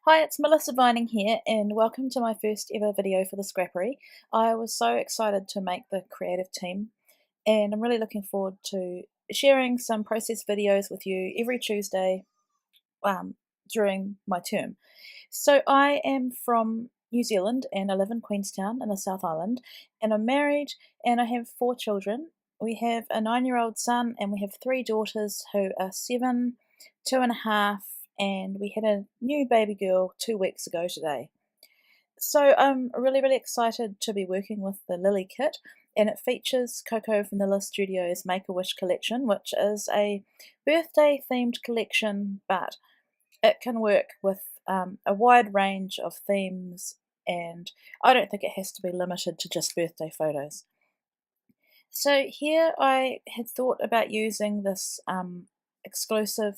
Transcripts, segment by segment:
Hi, it's Melissa Vining here, and welcome to my first ever video for the Scrappery. I was so excited to make the creative team, and I'm really looking forward to sharing some process videos with you every Tuesday during my term. So I am from New Zealand, and I live in Queenstown in the South Island, and I'm married, and I have 4 children. We have a 9-year-old son, and we have 3 daughters who are 7, 2.5, and we had a new baby girl 2 weeks ago today. So I'm really excited to be working with the Lilly kit, and it features Coco from the Lilly Studios Make-A-Wish collection, which is a birthday themed collection, but it can work with a wide range of themes, and I don't think it has to be limited to just birthday photos. So here I had thought about using this exclusive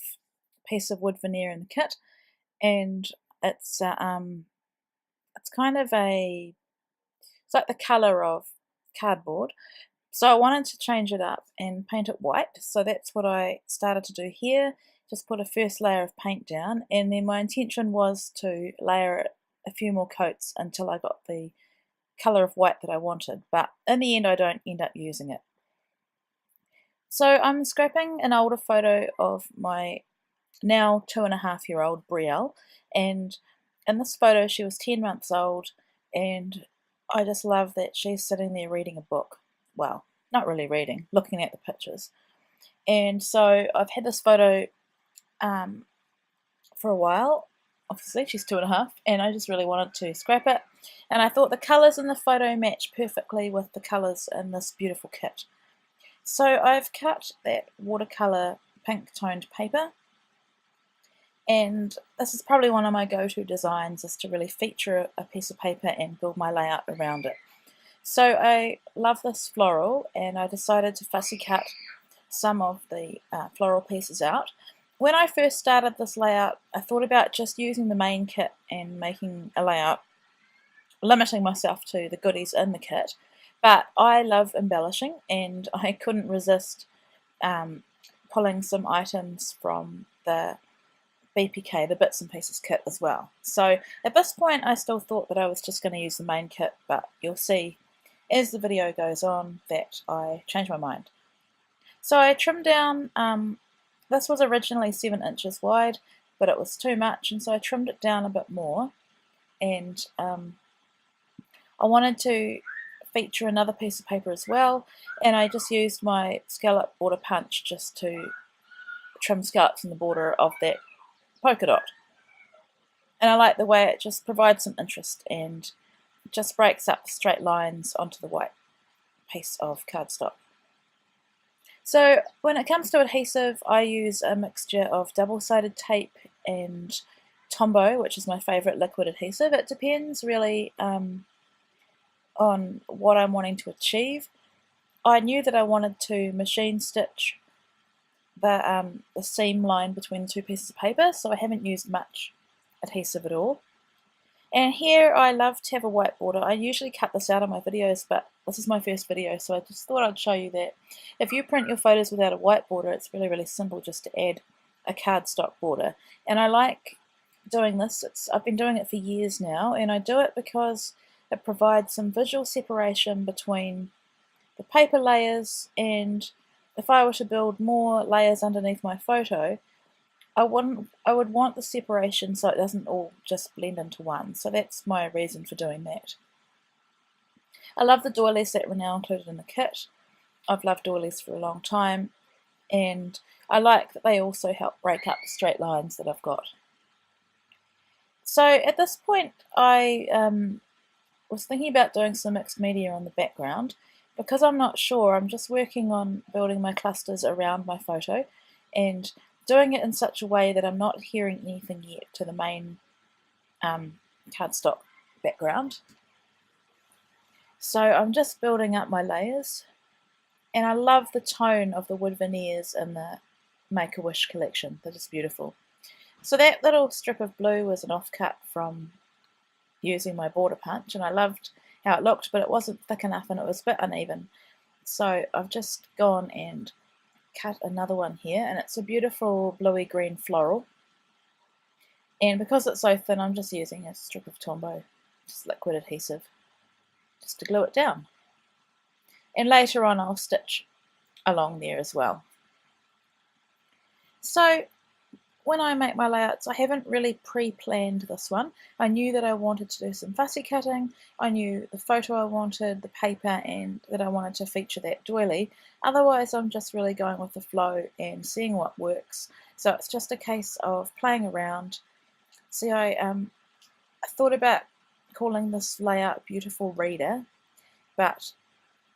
piece of wood veneer in the kit, and it's kind of it's like the colour of cardboard. So I wanted to change it up and paint it white, so that's what I started to do here. Just put a first layer of paint down, and then my intention was to layer it a few more coats until I got the colour of white that I wanted, but in the end I don't end up using it. So I'm scrapping an older photo of my now 2.5-year-old Brielle, and in this photo she was 10 months old, and I just love that she's sitting there reading a book. Well, not really reading, looking at the pictures. And so I've had this photo for a while. Obviously she's 2.5, and I just really wanted to scrap it, and I thought the colours in the photo match perfectly with the colours in this beautiful kit. So I've cut that watercolour pink toned paper, and this is probably one of my go-to designs, is to really feature a piece of paper and build my layout around it. So I love this floral, and I decided to fussy cut some of the floral pieces out. When I first started this layout, I thought about just using the main kit and making a layout, limiting myself to the goodies in the kit, but I love embellishing, and I couldn't resist pulling some items from the BPK, the Bits and Pieces kit, as well. So at this point I still thought that I was just going to use the main kit, but you'll see as the video goes on that I changed my mind. So I trimmed down, this was originally 7 inches wide, but it was too much, and so I trimmed it down a bit more, and I wanted to feature another piece of paper as well, and I just used my scallop border punch just to trim scallops in the border of that polka dot. And I like the way it just provides some interest and just breaks up the straight lines onto the white piece of cardstock. So when it comes to adhesive, I use a mixture of double-sided tape and Tombow, which is my favourite liquid adhesive. It depends really on what I'm wanting to achieve. I knew that I wanted to machine stitch the seam line between the 2 pieces of paper, so I haven't used much adhesive at all. And here I love to have a white border. I usually cut this out of my videos, but this is my first video, so I just thought I'd show you that if you print your photos without a white border, it's really simple just to add a cardstock border. And I like doing this. I've been doing it for years now, and I do it because it provides some visual separation between the paper layers, and if I were to build more layers underneath my photo, I would want the separation so it doesn't all just blend into one. So that's my reason for doing that. I love the doilies that were now included in the kit. I've loved doilies for a long time, and I like that they also help break up the straight lines that I've got. So at this point I was thinking about doing some mixed media on the background. Because I'm not sure, I'm just working on building my clusters around my photo and doing it in such a way that I'm not adhering anything yet to the main cardstock background. So I'm just building up my layers, and I love the tone of the wood veneers in the Make-A-Wish collection. That is beautiful. So that little strip of blue was an offcut from using my border punch, and I loved how it looked, but it wasn't thick enough and it was a bit uneven. So I've just gone and cut another one here, and it's a beautiful bluey green floral. And because it's so thin, I'm just using a strip of Tombow, just liquid adhesive, just to glue it down. And later on I'll stitch along there as well. So when I make my layouts, I haven't really pre-planned this one. I knew that I wanted to do some fussy cutting, I knew the photo I wanted, the paper, and that I wanted to feature that doily. Otherwise I'm just really going with the flow and seeing what works. So it's just a case of playing around. See, I thought about calling this layout Beautiful Reader, but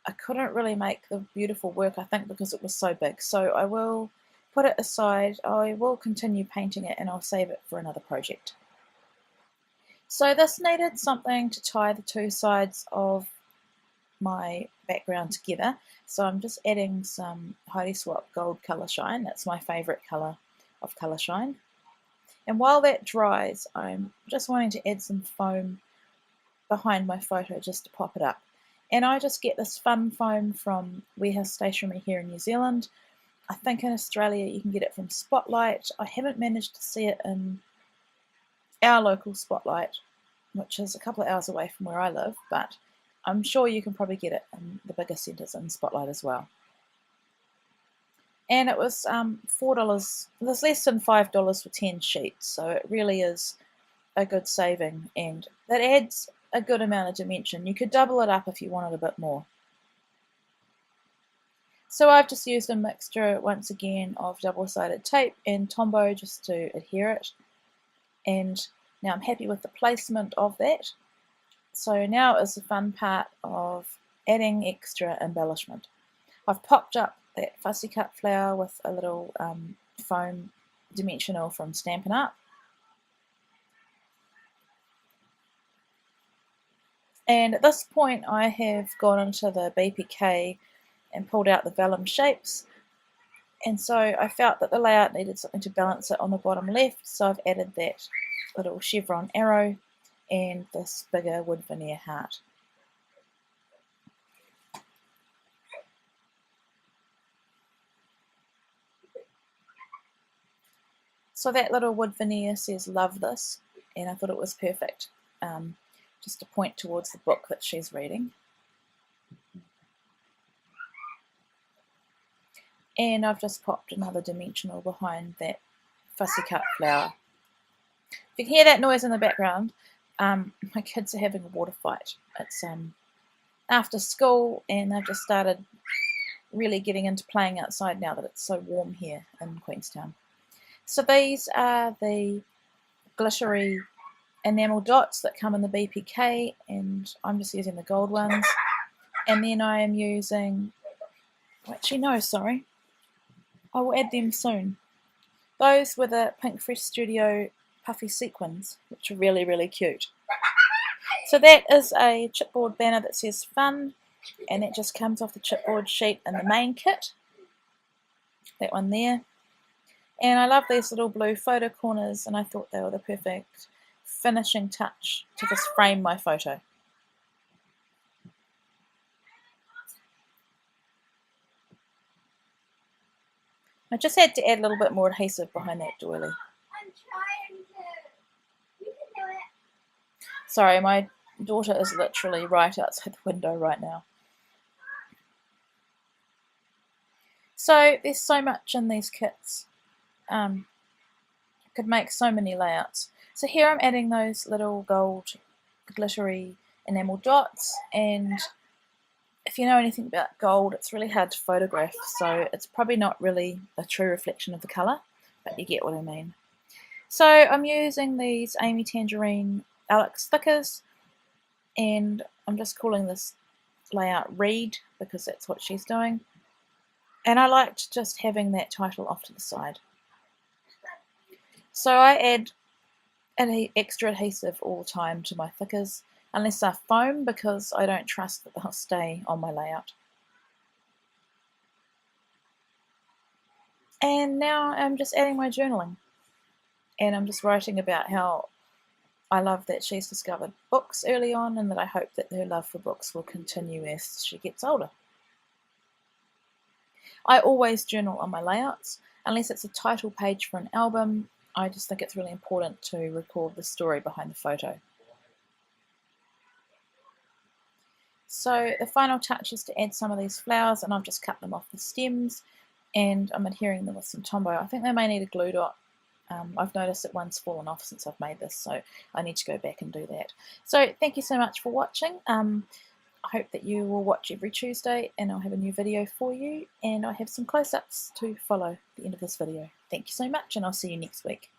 I couldn't really make the beautiful work, I think, because it was so big. So I will put it aside, I will continue painting it, and I'll save it for another project. So this needed something to tie the two sides of my background together. So I'm just adding some Heidi Swap Gold Colour Shine. That's my favourite colour of Colour Shine. And while that dries, I'm just wanting to add some foam behind my photo just to pop it up. And I just get this fun foam from Warehouse Stationery here in New Zealand. I think in Australia you can get it from Spotlight. I haven't managed to see it in our local Spotlight, which is a couple of hours away from where I live, but I'm sure you can probably get it in the bigger centres in Spotlight as well. And it was $4, there's less than $5 for 10 sheets, so it really is a good saving, and that adds a good amount of dimension. You could double it up if you wanted a bit more. So I've just used a mixture once again of double-sided tape and Tombow just to adhere it, and now I'm happy with the placement of that. So now is the fun part of adding extra embellishment. I've popped up that fussy cut flower with a little foam dimensional from Stampin' Up. And at this point I have gone into the BPK and pulled out the vellum shapes, and so I felt that the layout needed something to balance it on the bottom left, so I've added that little chevron arrow and this bigger wood veneer heart. So that little wood veneer says "Love this," and I thought it was perfect, just to point towards the book that she's reading. And I've just popped another dimensional behind that fussy cut flower. If you can hear that noise in the background, my kids are having a water fight. It's after school, and they've just started really getting into playing outside now that it's so warm here in Queenstown. So these are the glittery enamel dots that come in the BPK, and I'm just using the gold ones. And then I am using, actually no, sorry, I will add them soon. Those were the Pink Fresh Studio puffy sequins, which are really, really cute. So that is a chipboard banner that says fun, and that just comes off the chipboard sheet in the main kit. That one there. And I love these little blue photo corners, and I thought they were the perfect finishing touch to just frame my photo. I just had to add a little bit more adhesive behind that doily. Sorry, my daughter is literally right outside the window right now. So there's so much in these kits. Could make so many layouts. So here I'm adding those little gold glittery enamel dots, and if you know anything about gold, it's really hard to photograph, so it's probably not really a true reflection of the colour, but you get what I mean. So I'm using these Amy Tangerine Alex stickers, and I'm just calling this layout Read because that's what she's doing, and I liked just having that title off to the side. So I add an extra adhesive all the time to my thickers, unless they're foam, because I don't trust that they'll stay on my layout. And now I'm just adding my journaling, and I'm just writing about how I love that she's discovered books early on, and that I hope that her love for books will continue as she gets older. I always journal on my layouts, unless it's a title page for an album I just think it's really important to record the story behind the photo. So the final touch is to add some of these flowers, and I've just cut them off the stems and I'm adhering them with some Tombow. I think they may need a glue dot. I've noticed that one's fallen off since I've made this, so I need to go back and do that. So thank you so much for watching. I hope that you will watch every Tuesday and I'll have a new video for you, and I have some close-ups to follow at the end of this video. Thank you so much, and I'll see you next week.